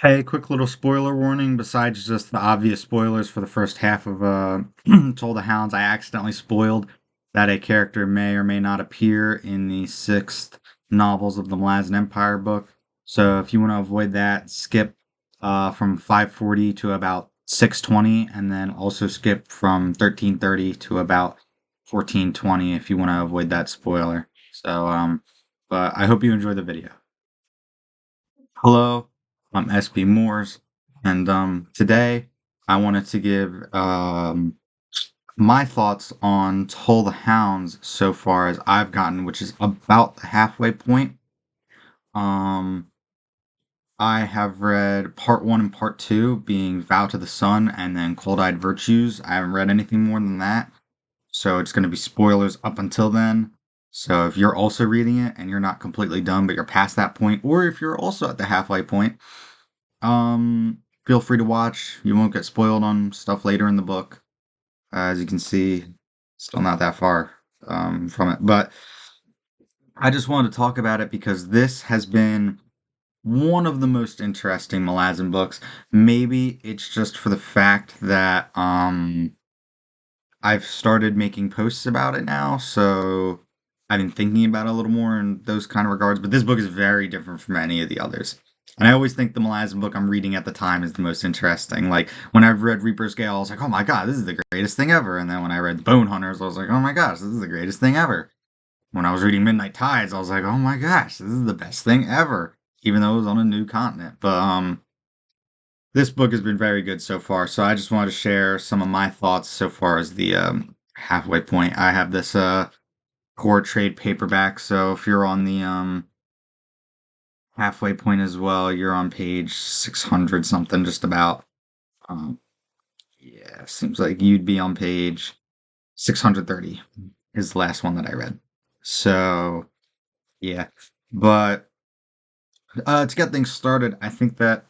Hey, quick little spoiler warning. Besides just the obvious spoilers for the first half of Toll the Hounds, I accidentally spoiled that a character may or may not appear in the sixth novels of the Malazan Empire book. So if you want to avoid that, skip from 540 to about 620, and then also skip from 1330 to about 1420 if you want to avoid that spoiler. But I hope you enjoy the video. Hello, I'm SB Moores, and today I wanted to give my thoughts on Toll the Hounds so far as I've gotten, which is about the halfway point. Um, I have read part one and part two, being Vow to the Sun and then Cold Eyed Virtues. I haven't read anything more than that, so it's going to be spoilers up until then. So if you're also reading it and you're not completely done, but you're past that point, or if you're also at the halfway point, feel free to watch. You won't get spoiled on stuff later in the book. As you can see, still not that far from it. But I just wanted to talk about it because this has been one of the most interesting Malazan books. Maybe it's just for the fact that I've started making posts about it now, so I've been thinking about it a little more in those kind of regards. But this book is very different from any of the others. And I always think the Malazan book I'm reading at the time is the most interesting. Like when I've read Reaper's Gale, I was like, oh my god, this is the greatest thing ever. And then when I read Bone Hunters, I was like, oh my gosh, this is the greatest thing ever. When I was reading Midnight Tides, I was like, oh my gosh, this is the best thing ever. Even though it was on a new continent. But this book has been very good so far, so I just wanted to share some of my thoughts so far as the halfway point. I have this core trade paperback, so if you're on the halfway point as well, you're on page 600 something, just about. Um, yeah, seems like you'd be on page 630 is the last one that I read. So yeah, but to get things started, I think that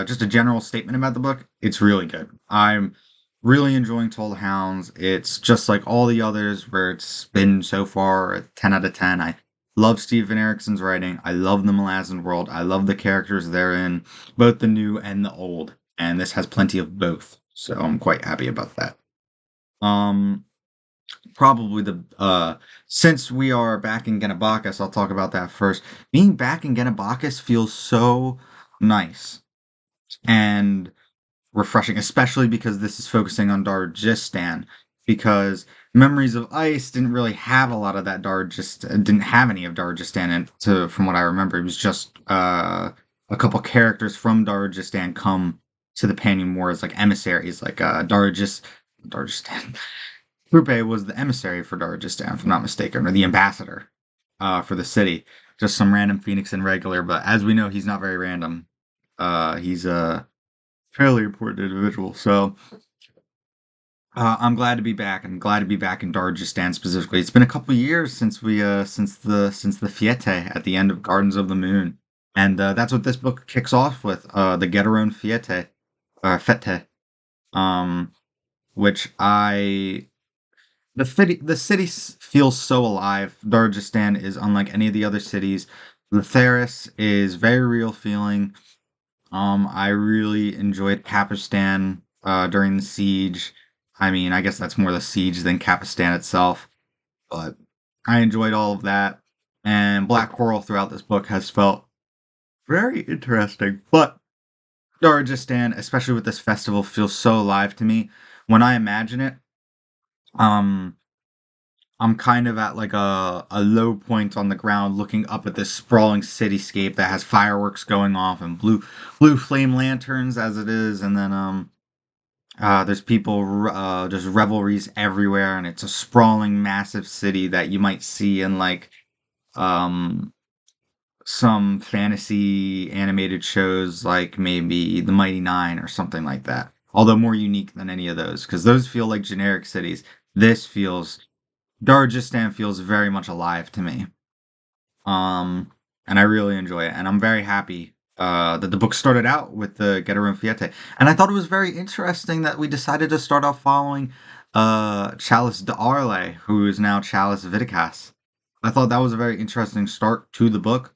just a general statement about the book, it's really good. I'm really enjoying Toll the Hounds. It's just like all the others where it's been so far, a 10 out of 10. I love Stephen Erickson's writing. I love the Malazan world. I love the characters therein, both the new and the old. And this has plenty of both. So I'm quite happy about that. Um, Probably the since we are back in Genabakis, I'll talk about that first. Being back in Genabakis feels so nice and refreshing, especially because this is focusing on Dargistan. Because Memories of Ice didn't really have a lot of that didn't have any of Dargistan in to from what I remember. It was just a couple characters from Dargistan come to the Panion War as like emissaries, like Dargistan. Rupe was the emissary for Dargistan, if I'm not mistaken, or the ambassador for the city. Just some random Phoenix and regular, but as we know, he's not very random. He's a fairly important individual. So I'm glad to be back. I'm glad to be back in Dargistan specifically. It's been a couple of years since we since the Fiete at the end of Gardens of the Moon, and that's what this book kicks off with. The Getaron Fiete, Fete, um, which I the city feels so alive. Dargistan is unlike any of the other cities. Letheris is very real feeling. I really enjoyed Capistan during the siege. I mean, I guess that's more the siege than Capistan itself, but I enjoyed all of that. And Black Coral throughout this book has felt very interesting. But Dargistan, especially with this festival, feels so alive to me. When I imagine it, um, I'm kind of at like a low point on the ground looking up at this sprawling cityscape that has fireworks going off and blue flame lanterns as it is, and then there's people just revelries everywhere, and it's a sprawling massive city that you might see in like um some fantasy animated shows like maybe The Mighty Nine or something like that. Although more unique than any of those, because those feel like generic cities. This feels Dargistan feels very much alive to me. Um, and I really enjoy it, and I'm very happy that the book started out with the Getarum Fiete. And I thought it was very interesting that we decided to start off following Chalice de Arle, who is now Chalice Viticas. I thought that was a very interesting start to the book.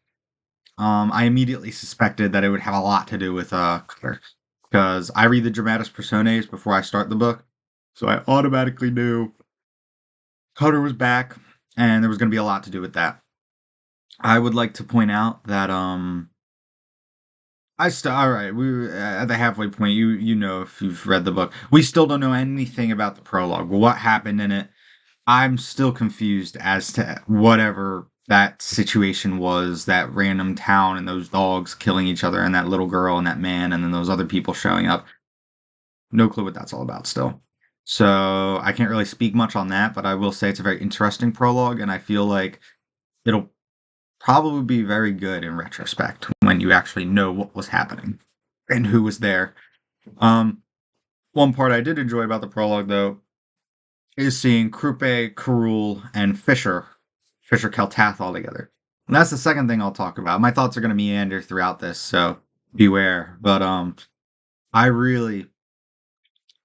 I immediately suspected that it would have a lot to do with Cutter, because I read the dramatis personae before I start the book, so I automatically knew Cutter was back, and there was going to be a lot to do with that. I would like to point out that all right. We at the halfway point. You know if you've read the book, we still don't know anything about the prologue. What happened in it? I'm still confused as to whatever that situation was. That random town and those dogs killing each other, and that little girl and that man, and then those other people showing up. No clue what that's all about. Still, so I can't really speak much on that. But I will say it's a very interesting prologue, and I feel like it'll probably be very good in retrospect when you actually know what was happening and who was there. Um, One part I did enjoy about the prologue, though, is seeing Krupe, Karul, and Fisher Keltath all together. And that's the second thing I'll talk about. My thoughts are going to meander throughout this, so beware. But I really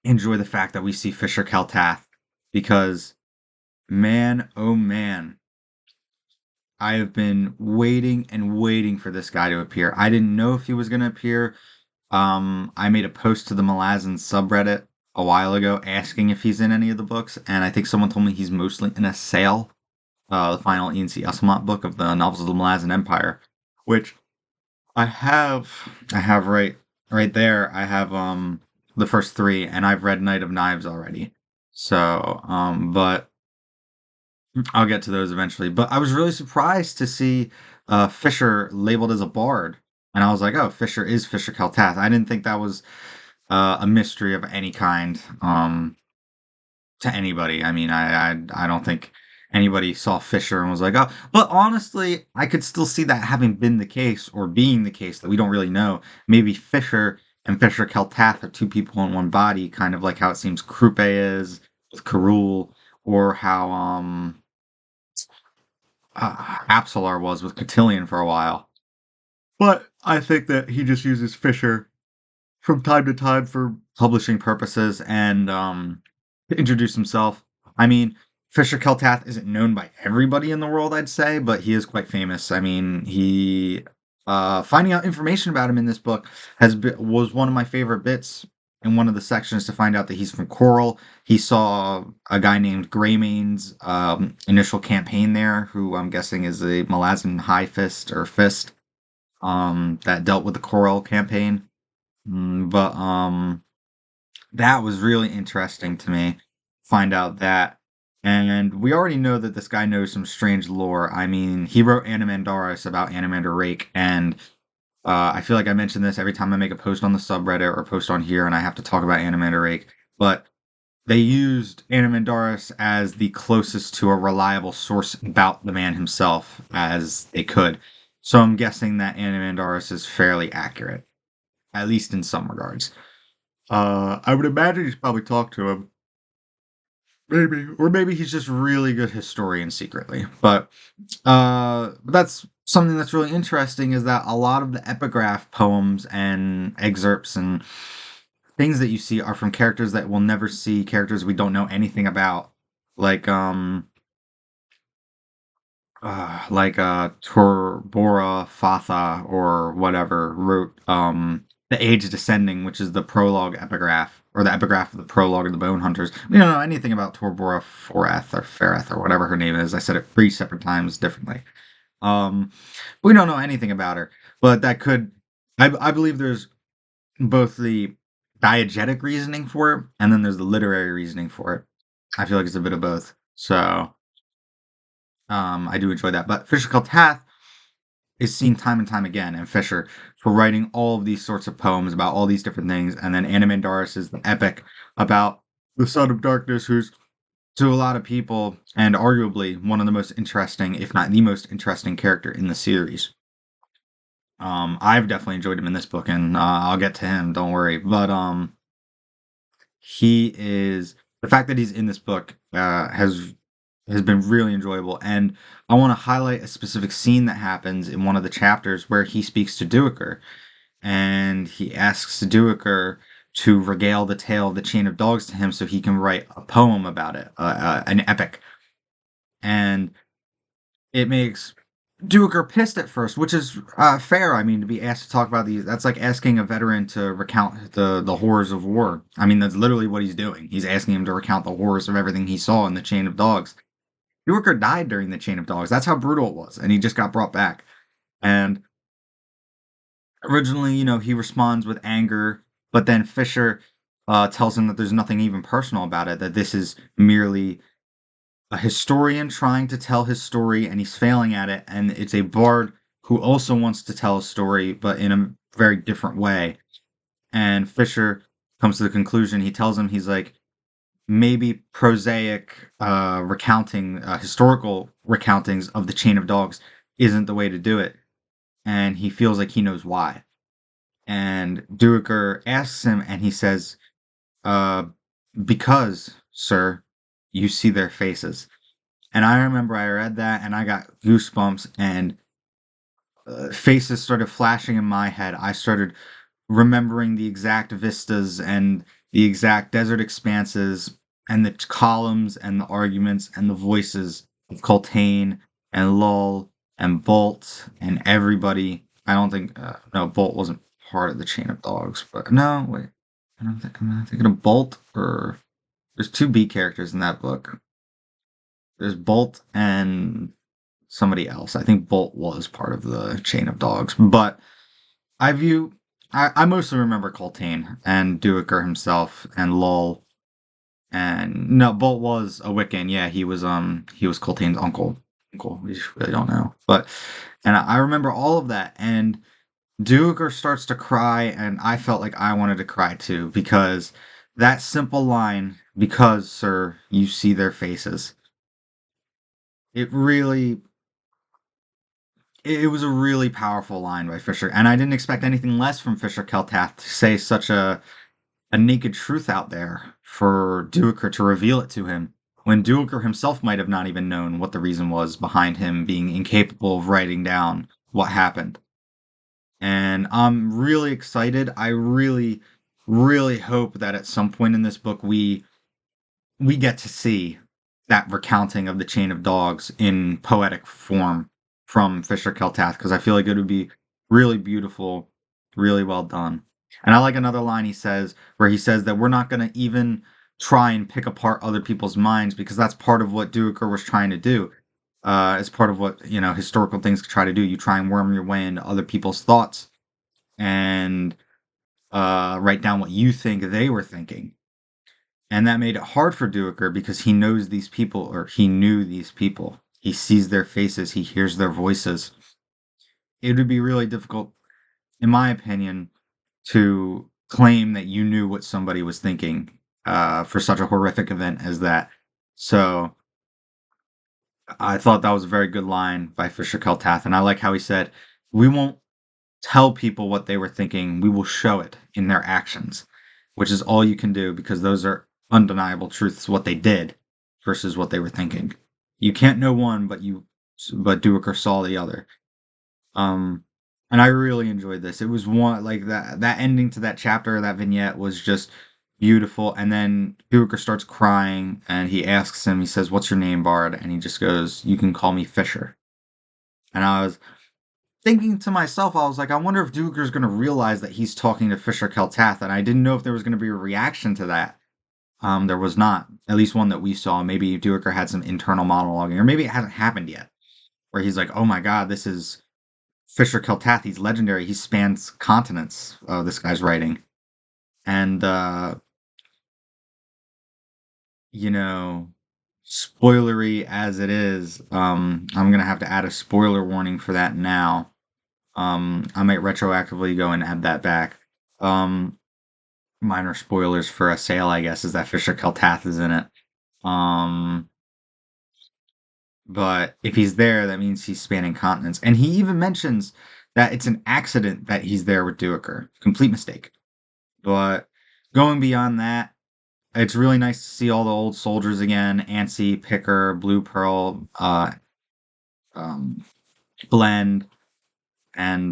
enjoy the fact that we see Fisher Keltath because, man, oh man, I have been waiting and waiting for this guy to appear. I didn't know if he was going to appear. I made a post to the Malazan subreddit a while ago asking if he's in any of the books, and I think someone told me he's mostly in a sale, the final Ian C. Esselmont book of the novels of the Malazan Empire, which I have. I have right there. I have the first three, and I've read Knight of Knives already. So, but I'll get to those eventually. But I was really surprised to see Fisher labeled as a bard. And I was like, oh, Fisher is Fisher Keltath. I didn't think that was a mystery of any kind to anybody. I mean, I don't think anybody saw Fisher and was like, oh. But honestly, I could still see that having been the case or being the case that we don't really know. Maybe Fisher and Fisher Keltath are two people in one body, kind of like how it seems Krupe is with Karul, or how Apsalar was with Cotillion for a while. But I think that he just uses Fisher from time to time for publishing purposes and to introduce himself. I mean, Fisher Keltath isn't known by everybody in the world, I'd say, but he is quite famous. I mean, he finding out information about him in this book was one of my favorite bits in one of the sections to find out that he's from Coral. He saw a guy named Greymane's initial campaign there, who I'm guessing is a Malazan High Fist or Fist that dealt with the Coral campaign. But that was really interesting to me. Find out that, and we already know that this guy knows some strange lore. I mean, he wrote Animandaris about Animander Rake, and I feel like I mention this every time I make a post on the subreddit or post on here, and I have to talk about Animander Rake. But they used Animandaris as the closest to a reliable source about the man himself as they could. So I'm guessing that Animandaris is fairly accurate, at least in some regards. I would imagine he's probably talked to him. Maybe. Or maybe he's just really good historian secretly. But that's something that's really interesting is that a lot of the epigraph poems and excerpts and things that you see are from characters that we'll never see, characters we don't know anything about. Like Torbora Fatha or whatever wrote The Age Descending, which is the prologue epigraph, or the epigraph of the prologue of the Bone Hunters. We don't know anything about Torbora Forath or Fereth or whatever her name is. I said it 3 separate times differently. Um, we don't know anything about her, but that could. I believe there's both the diegetic reasoning for it, and then there's the literary reasoning for it. I feel like it's a bit of both. So I do enjoy that. But Fisher Tath is seen time and time again, and Fisher for writing all of these sorts of poems about all these different things, and then Animandaris is the epic about the Son of Darkness, who's to a lot of people and arguably one of the most interesting, if not the most interesting character in the series. I've definitely enjoyed him in this book, and I'll get to him. Don't worry. But he is the fact that he's in this book has been really enjoyable, and I want to highlight a specific scene that happens in one of the chapters where he speaks to Duiker, and he asks Duiker to regale the tale of the Chain of Dogs to him so he can write a poem about it, an epic, and it makes Duiker pissed at first, which is fair. I mean, to be asked to talk about these, that's like asking a veteran to recount the horrors of war. I mean, that's literally what he's doing. He's asking him to recount the horrors of everything he saw in the Chain of Dogs. Duiker died during the Chain of Dogs. That's how brutal it was, and he just got brought back. And originally, he responds with anger, but then Fisher tells him that there's nothing even personal about it. That this is merely a historian trying to tell his story and he's failing at it, and it's a bard who also wants to tell a story but in a very different way. And Fisher comes to the conclusion, he tells him, he's like, maybe prosaic recounting, historical recountings of the Chain of Dogs isn't the way to do it, and he feels like he knows why. And Duiker asks him, and he says, uh, because, sir, you see their faces. And I remember I read that and I got goosebumps, and faces started flashing in my head. I started remembering the exact vistas and the exact desert expanses and the columns and the arguments and the voices of Coltane and Lull and Bolt and everybody. I don't think, no, Bolt wasn't part of the Chain of Dogs, but no, wait. I don't think I'm thinking of Bolt, or there's two B characters in that book. There's Bolt and somebody else. I think Bolt was part of the Chain of Dogs, but I view I mostly remember Coltane and Duiker himself and Lull, and no, Bolt was a Wiccan. Yeah, he was Coltane's uncle. Uncle, we just really don't know, but and I remember all of that. And Duiker starts to cry, and I felt like I wanted to cry too, because that simple line, "Because, sir, you see their faces," it really it was a really powerful line by Fisher, and I didn't expect anything less from Fisher Keltath to say such a naked truth out there for Duiker to reveal it to him, when Duiker himself might have not even known what the reason was behind him being incapable of writing down what happened. And I'm really excited. I really, really hope that at some point in this book we get to see that recounting of the Chain of Dogs in poetic form from Fisher Keltath, because I feel like it would be really beautiful, really well done. And I like another line he says, where he says that we're not going to even try and pick apart other people's minds, because that's part of what Duiker was trying to do. It's part of what, historical things try to do. You try and worm your way into other people's thoughts and write down what you think they were thinking. And that made it hard for Duiker, because he knows these people, or he knew these people. He sees their faces, he hears their voices. It would be really difficult, in my opinion, to claim that you knew what somebody was thinking for such a horrific event as that. So I thought that was a very good line by Fisher Keltath, and I like how he said, "We won't tell people what they were thinking, we will show it in their actions," which is all you can do, because those are undeniable truths, what they did versus what they were thinking. You can't know one, but Duiker saw the other. Um, and I really enjoyed this. It was one like that ending to that chapter, that vignette was just beautiful. And then Duiker starts crying, and he asks him, he says, "What's your name, Bard?" And he just goes, "You can call me Fisher." And I was thinking to myself, I was like, I wonder if Duiker's going to realize that he's talking to Fisher Keltath, and I didn't know if there was going to be a reaction to that. There was not, at least one that we saw. Maybe Duiker had some internal monologuing, or maybe it hasn't happened yet, where he's like, "Oh my God, this is Fisher Keltath. He's legendary. He spans continents. This guy's writing." And you know, spoilery as it is, I'm gonna have to add a spoiler warning for that now. I might retroactively go and add that back. Um, Minor spoilers for a sale, I guess, is that Fisher Keltath is in it. Um, but if he's there, that means he's spanning continents. And he even mentions that it's an accident that he's there with Duiker. Complete mistake. But going beyond that, it's really nice to see all the old soldiers again. Ansi, Picker, Blue Pearl, um, Blend, and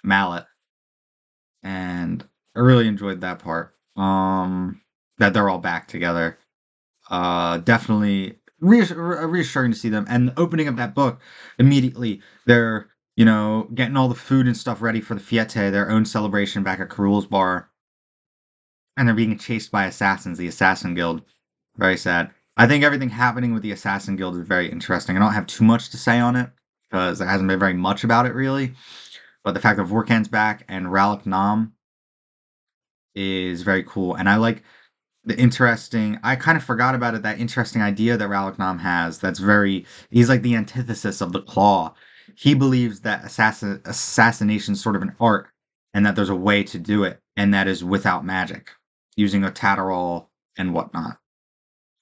Mallet. And I really enjoyed that part. That they're all back together. Definitely reassuring to see them. And the opening of that book, immediately they're getting all the food and stuff ready for the Fiette, their own celebration back at Carul's bar, and they're being chased by assassins, the Assassin Guild. Very sad. I think everything happening with the Assassin Guild is very interesting. I don't have too much to say on it because there hasn't been very much about it really. But the fact that Vorkan's back and Ralph Nam is very cool, and I like the interesting. I kind of forgot about it. That interesting idea that Ralph Nam has. That's very. He's like the antithesis of the Claw. He believes that assassination is sort of an art, and that there's a way to do it, and that is without magic, using a Tatterall and whatnot.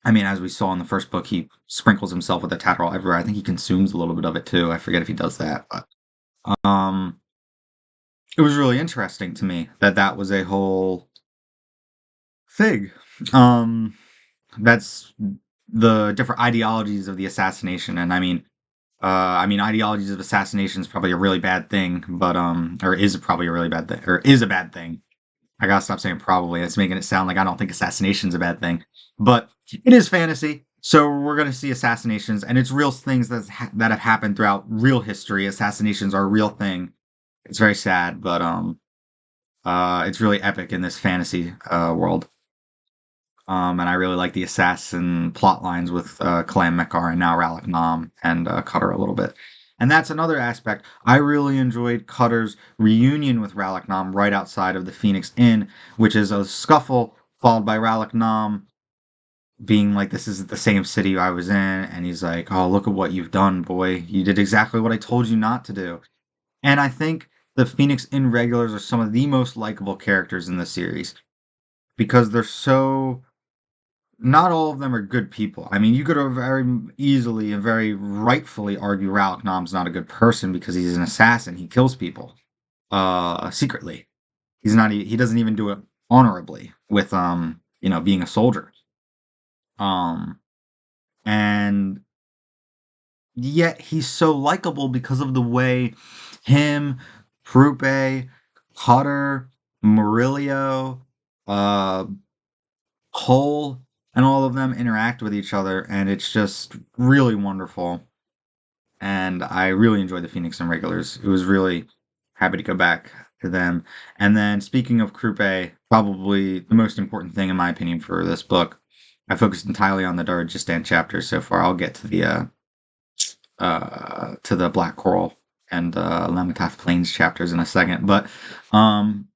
I mean, as we saw in the first book, he sprinkles himself with a Tatterall everywhere. I think he consumes a little bit of it too. I forget if he does that, but um, it was really interesting to me that that was a whole thing. Um, that's the different ideologies of the assassination, and ideologies of assassination is probably a really bad thing, but or is probably a really bad thing, or is a bad thing. I gotta stop saying probably. It's making it sound like I don't think assassination's a bad thing, but it is fantasy. So we're gonna see assassinations, and it's real things that have happened throughout real history. Assassinations are a real thing. It's very sad, but it's really epic in this fantasy world. And I really like the assassin plot lines with Clan Mekar and now Ralph Nam and Cutter a little bit. And that's another aspect. I really enjoyed Cutter's reunion with Ralph Nam right outside of the Phoenix Inn, which is a scuffle followed by Ralph Nam being like, "This is the same city I was in," and he's like, "Oh, look at what you've done, boy. You did exactly what I told you not to do." And I think the Phoenix Inn regulars are some of the most likable characters in the series because they're so not all of them are good people. I mean, you could have very easily and very rightfully argue Ralph Nam's not a good person because he's an assassin. He kills people secretly. He's not. He doesn't even do it honorably with being a soldier. Um, and yet he's so likable because of the way him, Prupe, Cutter, Murillo, uh, Cole, and all of them interact with each other, and it's just really wonderful. And I really enjoyed the Phoenix and Regulars. It was really happy to go back to them. And then speaking of Krupe, probably the most important thing in my opinion for this book, I focused entirely on the Darajistan chapters so far. I'll get to the Black Coral and Lamatath Plains chapters in a second, but um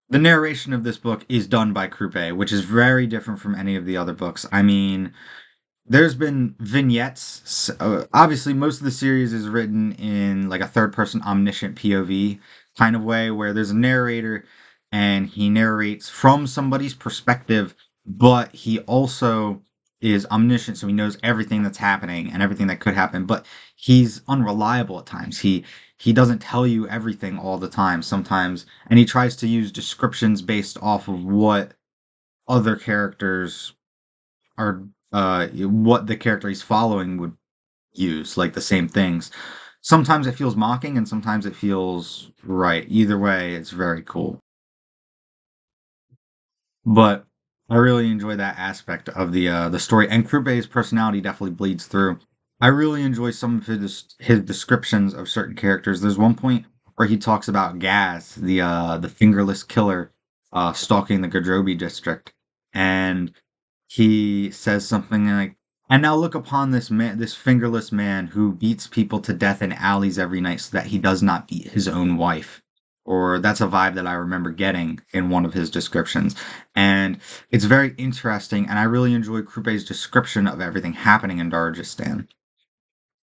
the narration of this book is done by Krupe, which is very different from any of the other books. I mean, there's been vignettes. Obviously, most of the series is written in like a third person omniscient POV kind of way, where there's a narrator and he narrates from somebody's perspective, but he also is omniscient, so he knows everything that's happening and everything that could happen. But he's unreliable at times. He doesn't tell you everything all the time. Sometimes, and he tries to use descriptions based off of what other characters are what the character he's following would use, like the same things. Sometimes it feels mocking and sometimes it feels right. Either way, it's very cool. But I really enjoy that aspect of the story, and Krupe's personality definitely bleeds through. I really enjoy some of his descriptions of certain characters. There's one point where he talks about Gaz, the fingerless killer, stalking the Gadrobi district, and he says something like, "And now look upon this man, this fingerless man who beats people to death in alleys every night so that he does not beat his own wife." Or that's a vibe that I remember getting in one of his descriptions. And it's very interesting, and I really enjoy Krupe's description of everything happening in Darajistan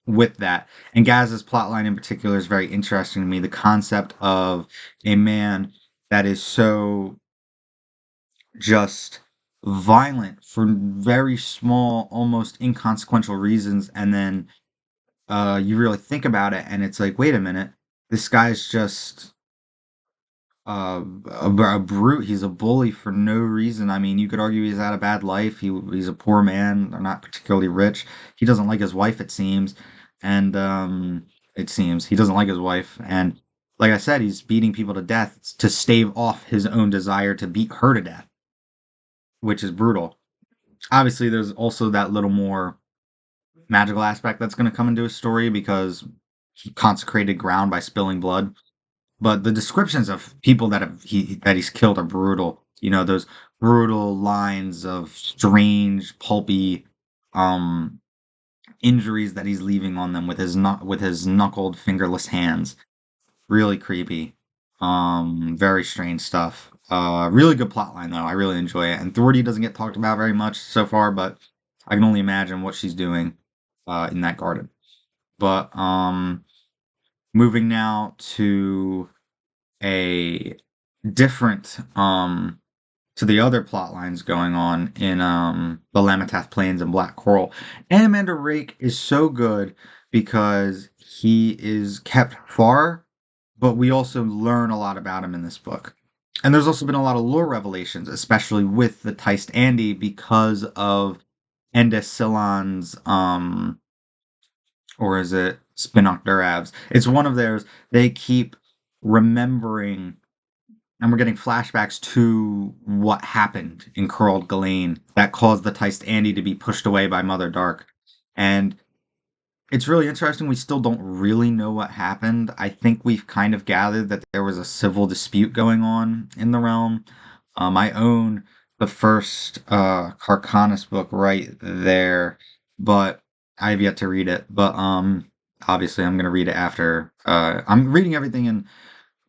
with that. And Gaz's plotline in particular is very interesting to me. The concept of a man that is so just violent for very small, almost inconsequential reasons, and then you really think about it, and it's like, wait a minute, this guy's just a brute. He's a bully for no reason. I mean, you could argue he's had a bad life. He's a poor man. They're not particularly rich. He doesn't like his wife, it seems, and it seems he doesn't like his wife. And like I said, he's beating people to death to stave off his own desire to beat her to death, which is brutal. Obviously, there's also that little more magical aspect that's going to come into his story because he consecrated ground by spilling blood. But the descriptions of people that he's killed are brutal. You know, those brutal lines of strange, pulpy um injuries that he's leaving on them with his knuckled, fingerless hands. Really creepy. Very strange stuff. Really good plot line though. I really enjoy it. And Thordy doesn't get talked about very much so far, but I can only imagine what she's doing in that garden. But moving now to a different to the other plot lines going on in the Lamatath Plains and Black Coral. Animander Rake is so good because he is kept far, but we also learn a lot about him in this book. And there's also been a lot of lore revelations, especially with the Teist Andy because of Endesilan's or is it Spinok Durav's? It's one of theirs. They keep remembering and we're getting flashbacks to what happened in Curled Ghislaine that caused the Teist Andy to be pushed away by Mother Dark. And it's really interesting. We still don't really know what happened. I think we've kind of gathered that there was a civil dispute going on in the realm. I own the first Carcanus book right there, but I have yet to read it. But obviously, I'm gonna read it after. I'm reading everything in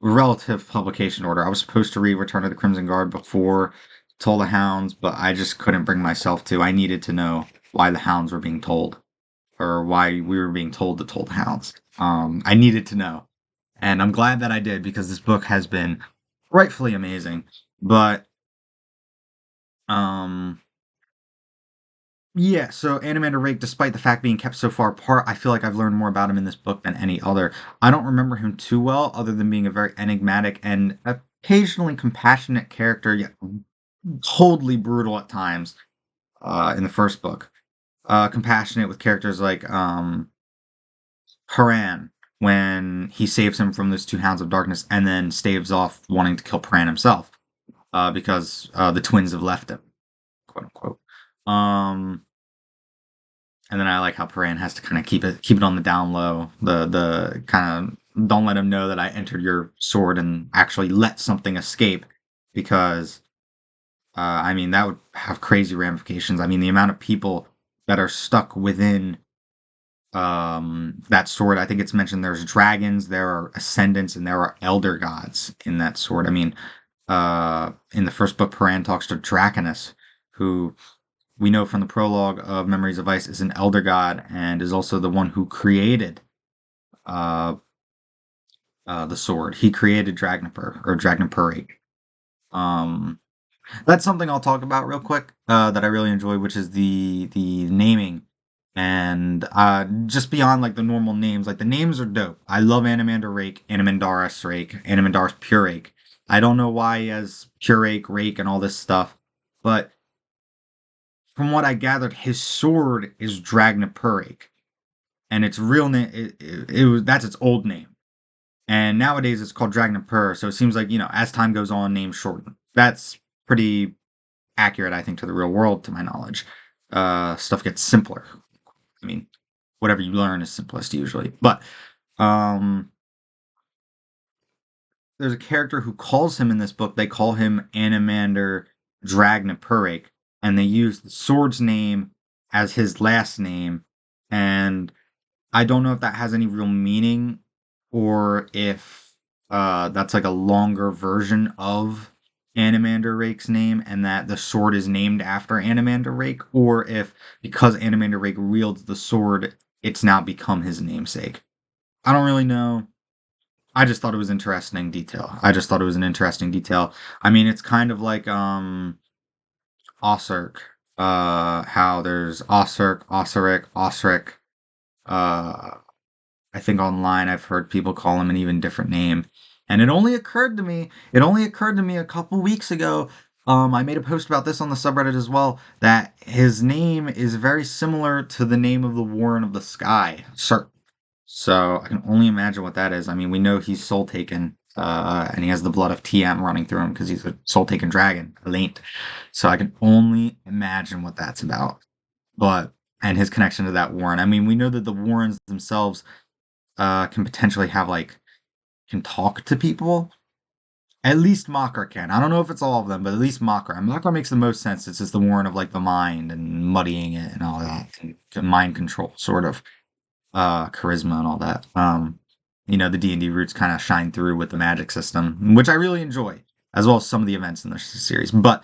relative publication order. I was supposed to read Return of the Crimson Guard before Toll the Hounds, but I just couldn't bring myself to. I needed to know why the hounds were being told, or why we were being told to toll the hounds. I needed to know, and I'm glad that I did because this book has been rightfully amazing. But um, yeah, so Animander Rake, despite the fact being kept so far apart, I feel like I've learned more about him in this book than any other. I don't remember him too well, other than being a very enigmatic and occasionally compassionate character, yet totally brutal at times in the first book. Compassionate with characters like Paran, when he saves him from those two Hounds of Darkness and then staves off wanting to kill Paran himself because the twins have left him, quote unquote. Um, And then I like how Paran has to kind of keep it on the down low. The kind of don't let him know that I entered your sword and actually let something escape because I mean that would have crazy ramifications. I mean the amount of people that are stuck within that sword. I think it's mentioned there's dragons, there are ascendants, and there are elder gods in that sword. I mean, in the first book, Paran talks to Draconus, who we know from the prologue of Memories of Ice is an elder god and is also the one who created uh, the sword. He created Dragnipur or Dragnipuri. Um, that's something I'll talk about real quick that I really enjoy, which is the naming and just beyond like the normal names. Like the names are dope. I love Animander Rake, Animandaris Rake, Animandaris Pure Rake. I don't know why he has Pure Rake, and all this stuff, but from what I gathered, his sword is Dragnapurik, and its real name it was that's its old name, and nowadays it's called Dragnapur. So it seems like as time goes on, names shorten. That's pretty accurate, I think, to the real world, to my knowledge. Stuff gets simpler. I mean, whatever you learn is simplest usually, but um, there's a character who calls him in this book. They call him Animander Dragnapurik, and they use the sword's name as his last name. And I don't know if that has any real meaning or if that's like a longer version of Animander Rake's name and that the sword is named after Animander Rake, or if because Animander Rake wields the sword, it's now become his namesake. I don't really know. I just thought it was interesting detail. I just thought it was an interesting detail. I mean, it's kind of like Osirk, how there's Osirk, Osiric, Osric. Uh, I think online I've heard people call him an even different name. And it only occurred to me a couple weeks ago. I made a post about this on the subreddit as well, that his name is very similar to the name of the Warren of the Sky, Sir. So I can only imagine what that is. I mean, we know he's soul taken and he has the blood of TM running through him because he's a soul-taken dragon, a Laint. So I can only imagine what that's about. But and his connection to that Warren. I mean, we know that the Warrens themselves can potentially have like can talk to people. At least Makar can. I don't know if it's all of them, but at least Makar. And Makar makes the most sense. It's just the Warren of like the mind and muddying it and all that, and mind control, sort of charisma and all that. The D&D roots kind of shine through with the magic system, which I really enjoy, as well as some of the events in the series. But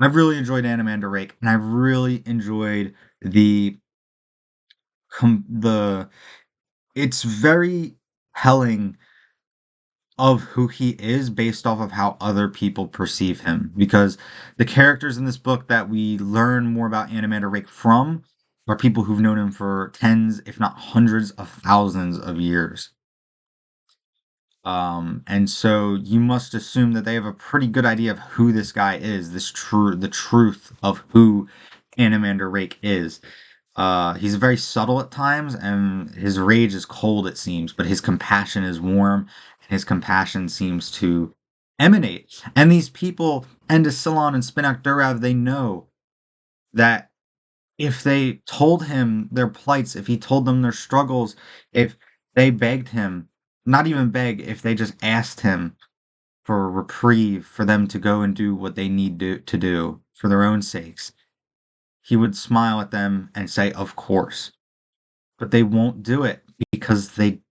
I've really enjoyed Animander Rake, and I've really enjoyed the the. It's very telling of who he is based off of how other people perceive him. Because the characters in this book that we learn more about Animander Rake from are people who've known him for tens, if not hundreds of thousands of years. And so you must assume that they have a pretty good idea of who this guy is, the truth of who Animander Rake is. He's very subtle at times, and his rage is cold, it seems, but his compassion is warm, and his compassion seems to emanate. And these people, Endasilon and Spinak Durav, they know that if they told him their plights, if he told them their struggles, if they begged him, not even beg, if they just asked him for a reprieve, for them to go and do what they need to do for their own sakes, he would smile at them and say, "Of course." But they won't do it because they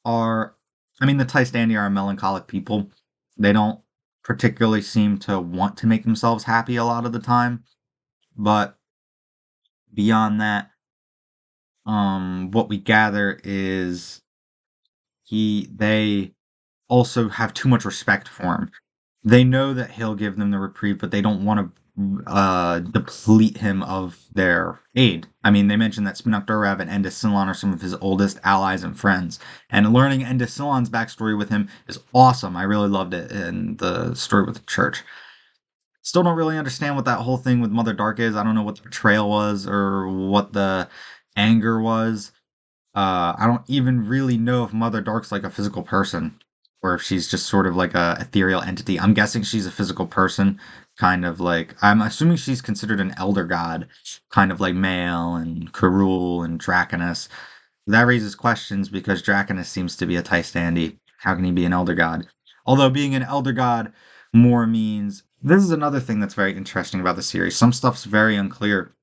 are. I mean, the Tystandi are a melancholic people. They don't particularly seem to want to make themselves happy a lot of the time. But beyond that, what we gather is they also have too much respect for him. They know that he'll give them the reprieve, but they don't want to deplete him of their aid. I mean, they mentioned that Spinok Durav and Endasilon are some of his oldest allies and friends, and learning Endasilon's backstory with him is awesome. I really loved it in the story with the church. Still don't really understand what that whole thing with Mother Dark is. I don't know what the betrayal was or what the anger was. I don't even really know if Mother Dark's like a physical person or if she's just sort of like a ethereal entity. I'm guessing she's a physical person, kind of like I'm assuming she's considered an elder god, kind of like Mael and Karul and Draconus. That raises questions because Draconus seems to be a Tystandi. How can he be an elder god? Although being an elder god more means this is another thing that's very interesting about the series. Some stuff's very unclear.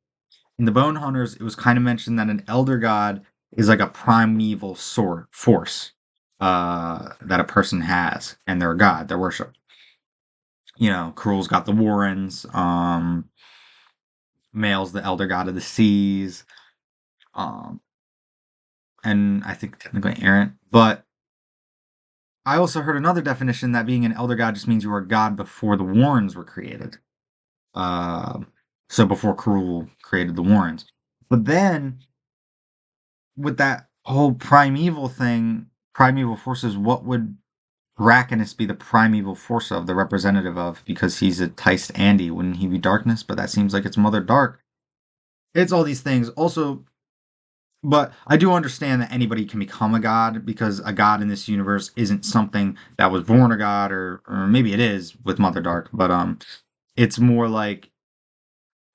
In the Bone Hunters, it was kind of mentioned that an elder god is like a primeval force that a person has, and they're a god, they're worshipped. Krul's got the Warrens, Mael's the elder god of the seas, um, and I think technically Errant. But I also heard another definition that being an elder god just means you were a god before the Warrens were created. Uh, so before Krul created the Warrens. But then with that whole primeval thing, primeval forces, what would Draconus be the primeval force of, the representative of? Because he's a Tyst Andy, wouldn't he be darkness? But that seems like it's Mother Dark. It's all these things. Also, but I do understand that anybody can become a god because a god in this universe isn't something that was born a god, or maybe it is with Mother Dark, but it's more like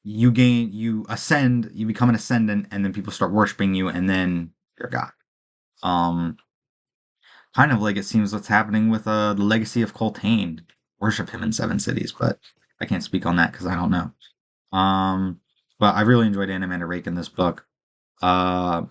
you ascend, you become an ascendant, and then people start worshiping you, and then you're a god. Um, Kind of like it seems what's happening with the legacy of Coltane. Worship him in Seven Cities, but I can't speak on that because I don't know. Um, but I really enjoyed Animander Rake in this book. Uh,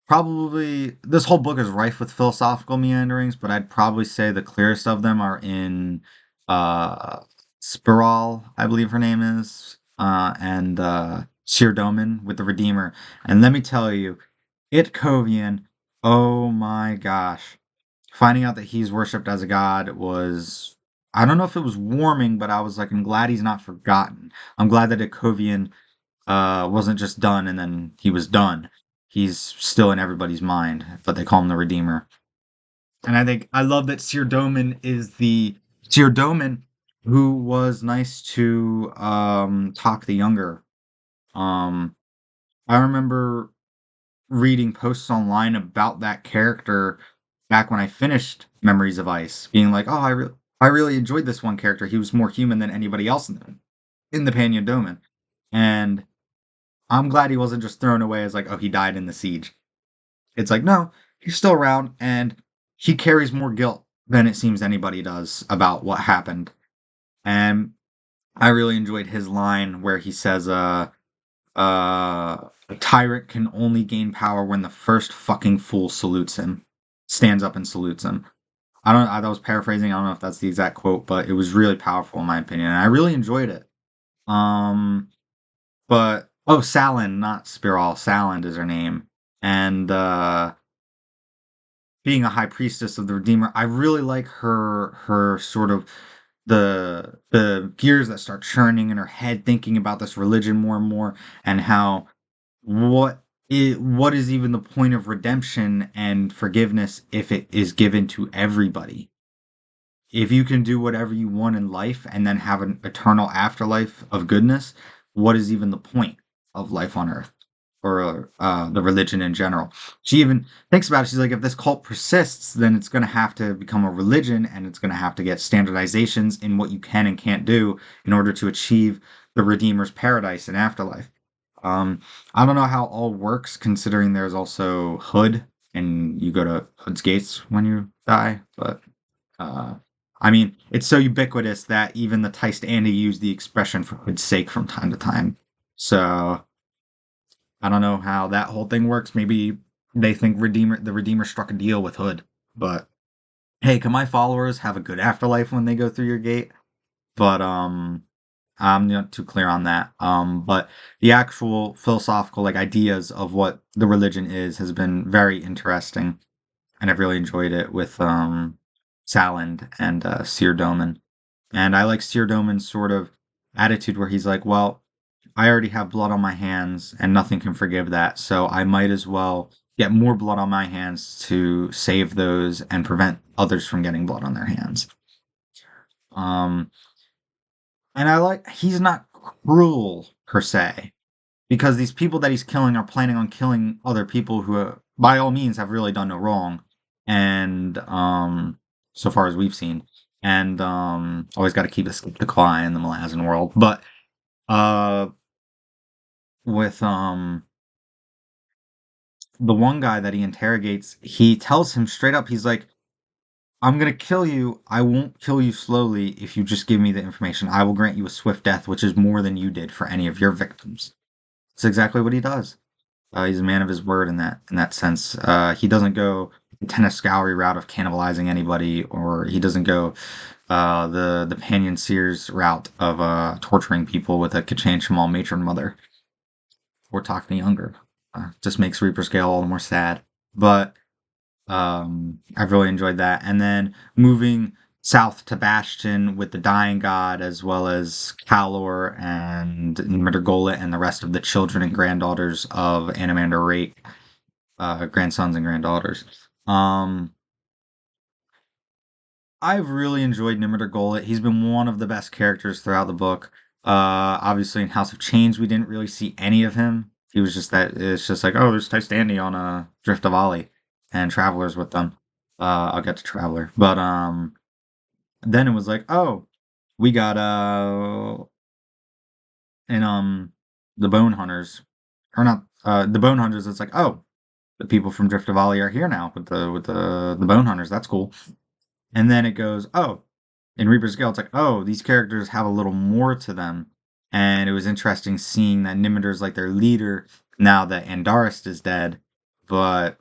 Probably this whole book is rife with philosophical meanderings, but I'd probably say the clearest of them are in uh, Spiral, I believe her name is, and Sheer Doman with the Redeemer. And let me tell you, Itkovian, oh my gosh. Finding out that he's worshipped as a god was, I don't know if it was warming, but I was like, I'm glad he's not forgotten. I'm glad that Itkovian wasn't just done and then he was done. He's still in everybody's mind, but they call him the Redeemer. And I think I love that Sir Doman is the Sir Doman who was nice to Talk the Younger. Um, I remember reading posts online about that character back when I finished Memories of Ice, being like, "Oh, I really enjoyed this one character. He was more human than anybody else in the Panyan Domain." And I'm glad he wasn't just thrown away as like, "Oh, he died in the siege." It's like, no, he's still around, and he carries more guilt than it seems anybody does about what happened. And I really enjoyed his line where he says, a tyrant can only gain power when the first fucking fool salutes him, stands up and salutes him." I was paraphrasing. I don't know if that's the exact quote, but it was really powerful in my opinion, and I really enjoyed it. Um, but oh, Salen, not Spiral. Salen is her name, and being a high priestess of the Redeemer, I really like her sort of the gears that start churning in her head, thinking about this religion more and more, and how what is even the point of redemption and forgiveness if it is given to everybody? If you can do whatever you want in life and then have an eternal afterlife of goodness, what is even the point of life on earth or the religion in general? She even thinks about it. She's like, if this cult persists, then it's going to have to become a religion, and it's going to have to get standardizations in what you can and can't do in order to achieve the Redeemer's paradise and afterlife. Um, I don't know how all works, considering there's also Hood, and you go to Hood's Gates when you die, but. Uh, I mean, it's so ubiquitous that even the Teist Andy used the expression for good's sake from time to time. So I don't know how that whole thing works. Maybe they think the Redeemer struck a deal with Hood. But hey, can my followers have a good afterlife when they go through your gate? But I'm not too clear on that. But the actual philosophical like ideas of what the religion is has been very interesting, and I've really enjoyed it with Saland and Seer Doman. And I like Seer Doman's sort of attitude where he's like, well, I already have blood on my hands and nothing can forgive that, so I might as well get more blood on my hands to save those and prevent others from getting blood on their hands. Um, and I like he's not cruel per se, because these people that he's killing are planning on killing other people who, by all means, have really done no wrong, and so far as we've seen, and always got to keep a skeptical eye in the Malazan world. But uh, with the one guy that he interrogates, he tells him straight up, he's like, "I'm gonna kill you. I won't kill you slowly if you just give me the information. I will grant you a swift death, which is more than you did for any of your victims." It's exactly what he does. He's a man of his word in that sense. He doesn't go the tennis scoury route of cannibalizing anybody, or he doesn't go the Panyan Sears route of torturing people with a Kachan Shamal matron mother or talking younger. Just makes Reaper's Gale all the more sad. But I've really enjoyed that. And then moving south to Bastion with the Dying God, as well as Calor and Midragolet and the rest of the children and granddaughters of Animander Rake, grandsons and granddaughters. Um, I've really enjoyed Nimrod Golet. He's been one of the best characters throughout the book. Obviously in House of Chains, we didn't really see any of him. He was just that. It's just like, oh, there's Tystandi on Drift of Ollie, and Travelers with them. I'll get to Traveler, but then it was like, oh, we got and the Bone Hunters, or not the Bone Hunters. It's like, oh, the people from Drift of Ollie are here now with the Bone Hunters. That's cool. And then it goes, oh, in Reaper's Gale, it's like, oh, these characters have a little more to them. And it was interesting seeing that Nimader's like their leader now that Andarist is dead, but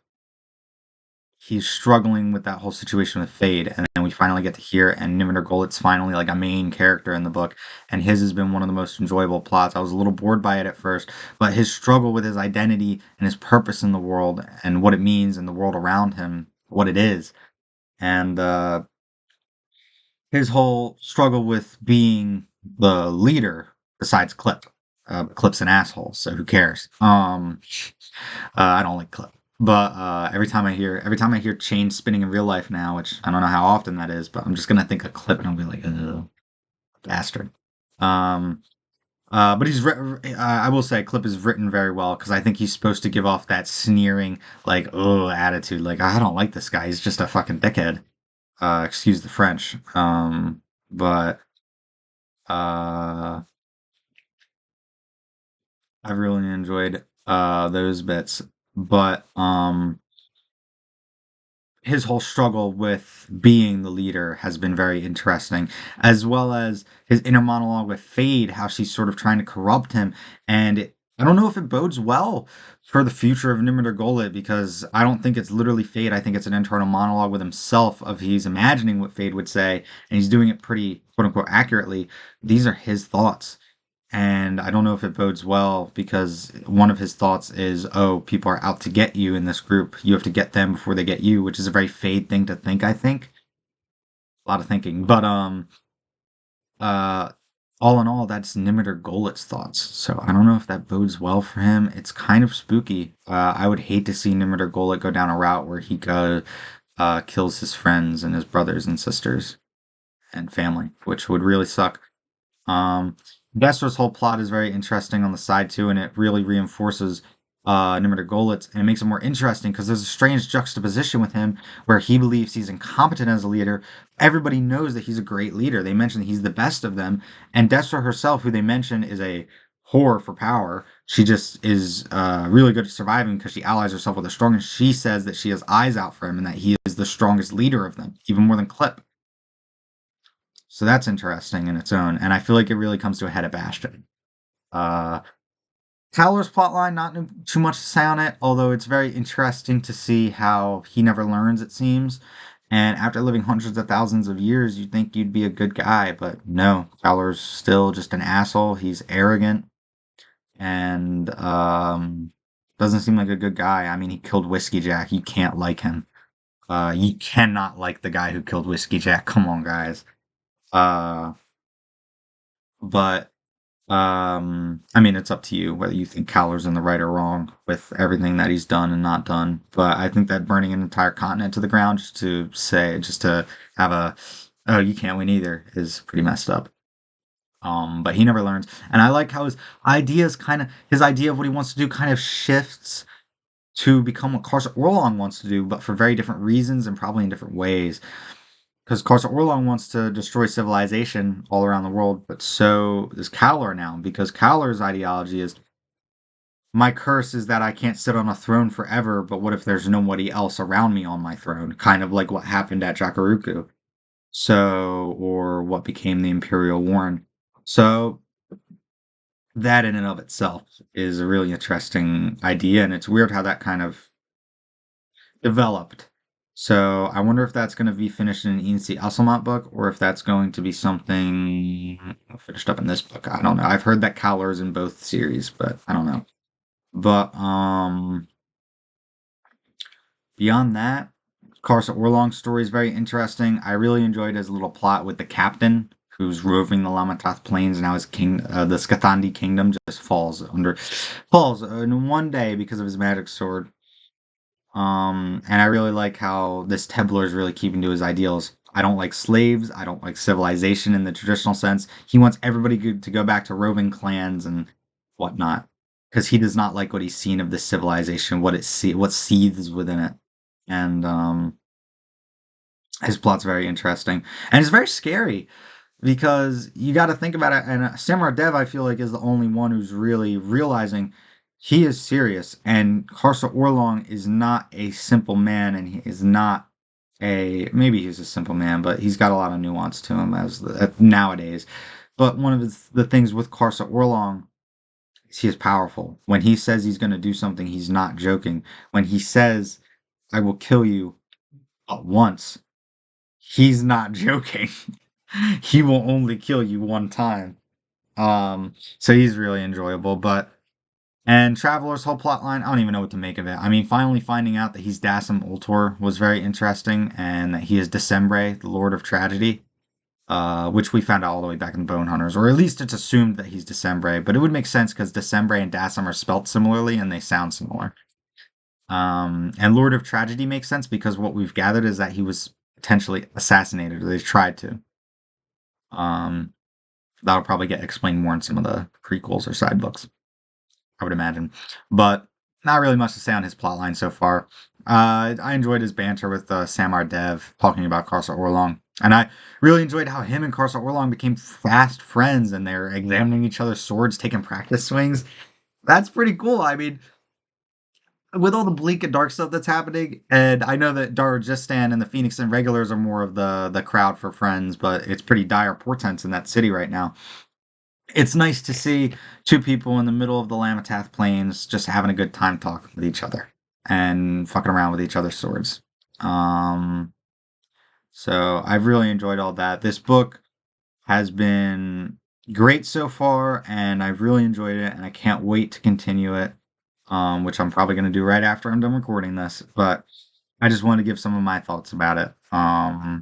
he's struggling with that whole situation with Fade. And then we finally get to hear it, and Nimader Golet's finally like a main character in the book. And his has been one of the most enjoyable plots. I was a little bored by it at first, but his struggle with his identity and his purpose in the world and what it means in the world around him, what it is. And his whole struggle with being the leader, besides Clip. Clip's an asshole, so who cares? I don't like Clip, but every time I hear chains spinning in real life now, which I don't know how often that is, but I'm just gonna think of Clip and I'll be like, ugh, bastard. Um, But I will say, Clip is written very well because I think he's supposed to give off that sneering, like, oh, attitude. Like, I don't like this guy. He's just a fucking dickhead. Excuse the French. But uh, I really enjoyed those bits. But his whole struggle with being the leader has been very interesting, as well as his inner monologue with Fade, how she's sort of trying to corrupt him. I don't know if it bodes well for the future of Nimrod Golet because I don't think it's literally Fade. I think it's an internal monologue with himself of he's imagining what Fade would say, and he's doing it pretty quote unquote accurately. These are his thoughts. And I don't know if it bodes well because one of his thoughts is, oh, people are out to get you in this group. You have to get them before they get you, which is a very Fade thing to think, I think. A lot of thinking. But uh all in all, that's Nimiter Golet's thoughts. So I don't know if that bodes well for him. It's kind of spooky. I would hate to see Nimiter Golet go down a route where he kills his friends and his brothers and sisters and family, which would really suck. Vestro's whole plot is very interesting on the side too, and it really reinforces Nimrod Golitz, and it makes it more interesting because there's a strange juxtaposition with him where he believes he's incompetent as a leader. Everybody knows that he's a great leader. They mention that he's the best of them, and Destra herself, who they mention is a whore for power, she just is really good at surviving because she allies herself with the strongest. She says that she has eyes out for him and that he is the strongest leader of them, even more than Clip. So that's interesting in its own, and I feel like it really comes to a head at Bastion. Uh, Towler's plotline, not too much to say on it, although it's very interesting to see how he never learns, it seems. And after living hundreds of thousands of years, you'd think you'd be a good guy, but no, Towler's still just an asshole. He's arrogant and doesn't seem like a good guy. I mean, he killed Whiskey Jack. You can't like him. You cannot like the guy who killed Whiskey Jack. Come on, guys. Uh, but I mean, it's up to you whether you think Cowler's in the right or wrong with everything that he's done and not done. But I think that burning an entire continent to the ground just to have a, oh, you can't win either is pretty messed up. But he never learns. And I like how his idea of what he wants to do kind of shifts to become what Karsa Orlong wants to do, but for very different reasons and probably in different ways. Because Karsa Orlong wants to destroy civilization all around the world, but so does Cowler now. Because Cowler's ideology is my curse is that I can't sit on a throne forever, but what if there's nobody else around me on my throne? Kind of like what happened at Jakaruku. So, or what became the Imperial Warren. So, that in and of itself is a really interesting idea, and it's weird how that kind of developed. So I wonder if that's going to be finished in an ENC Asselmont book, or if that's going to be something finished up in this book. I don't know. I've heard that Cowler's in both series, but I don't know. But beyond that, Carson Orlong's story is very interesting. I really enjoyed his little plot with the captain who's roving the Lamatath Plains. Now his the Skathandi kingdom just falls in one day because of his magic sword. And I really like how this Templar is really keeping to his ideals. I don't like slaves. I don't like civilization in the traditional sense. He wants everybody to go back to roving clans and whatnot, because he does not like what he's seen of this civilization, what seethes within it. And his plot's very interesting, and it's very scary because you got to think about it. And Samurai Dev, I feel like, is the only one who's really realizing he is serious. And Karsa Orlong is not a simple man, and he is not maybe he's a simple man, but he's got a lot of nuance to him nowadays. But one of the things with Karsa Orlong is he is powerful. When he says he's going to do something, he's not joking. When he says, "I will kill you once," he's not joking. He will only kill you one time. So he's really enjoyable, and Traveler's whole plotline, I don't even know what to make of it. I mean, finally finding out that he's Dassam Ultor was very interesting, and that he is Decembre, the Lord of Tragedy, which we found out all the way back in Bone Hunters, or at least it's assumed that he's Decembre, but it would make sense because Decembre and Dassam are spelt similarly and they sound similar. And Lord of Tragedy makes sense because what we've gathered is that he was potentially assassinated, or they tried to. Um, that'll probably get explained more in some of the prequels or side books, I would imagine. But not really much to say on his plotline so far. I enjoyed his banter with Samar Dev talking about Karsa Orlong. And I really enjoyed how him and Karsa Orlong became fast friends and they're examining each other's swords, taking practice swings. That's pretty cool. I mean, with all the bleak and dark stuff that's happening, and I know that Darajistan and the Phoenix and regulars are more of the crowd for friends, but it's pretty dire portents in that city right now. It's nice to see two people in the middle of the Lamatath Plains just having a good time talking with each other and fucking around with each other's swords. Um, so I've really enjoyed all that. This book has been great so far, and I've really enjoyed it, and I can't wait to continue it. Which I'm probably going to do right after I'm done recording this. But I just wanted to give some of my thoughts about it. I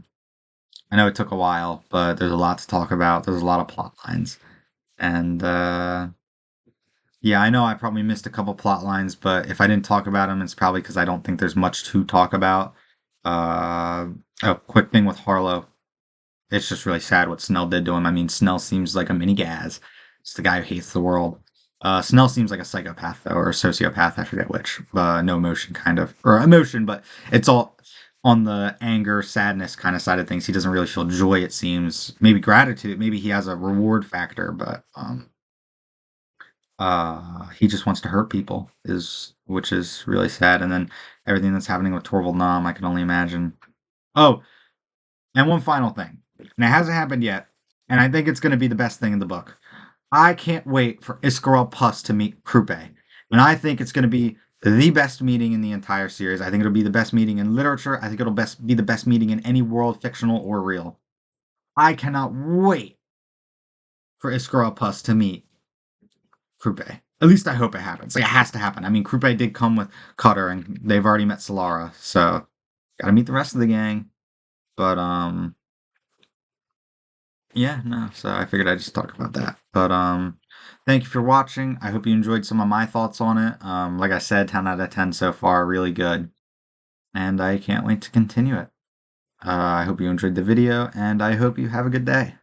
know it took a while, but there's a lot to talk about. There's a lot of plot lines, and yeah, I know I probably missed a couple plot lines, but if I didn't talk about them, it's probably because I don't think there's much to talk about. Uh, a quick thing with Harlow. It's just really sad what Snell did to him. I mean, Snell seems like a mini Gaz. It's the guy who hates the world. Snell seems like a psychopath, though, or a sociopath, I forget which. No emotion, kind of. Or emotion, but it's all on the anger, sadness kind of side of things. He doesn't really feel joy, it seems. Maybe gratitude. Maybe he has a reward factor, but he just wants to hurt people, which is really sad. And then everything that's happening with Torvald Nam, I can only imagine. Oh, and one final thing, and it hasn't happened yet, and I think it's going to be the best thing in the book. I can't wait for Iskarel Puss to meet Krupe, and I think it's going to be the best meeting in the entire series. I think it'll be the best meeting in literature. I think it'll be the best meeting in any world, fictional or real. I cannot wait for Iskarel Puss to meet Krupe. At least I hope it happens. Like, it has to happen. I mean, Krupe did come with Cutter, and they've already met Solara, so gotta meet the rest of the gang. But yeah, no. So I figured I'd just talk about that. But thank you for watching. I hope you enjoyed some of my thoughts on it. Like I said, 10 out of 10 so far, really good. And I can't wait to continue it. I hope you enjoyed the video, and I hope you have a good day.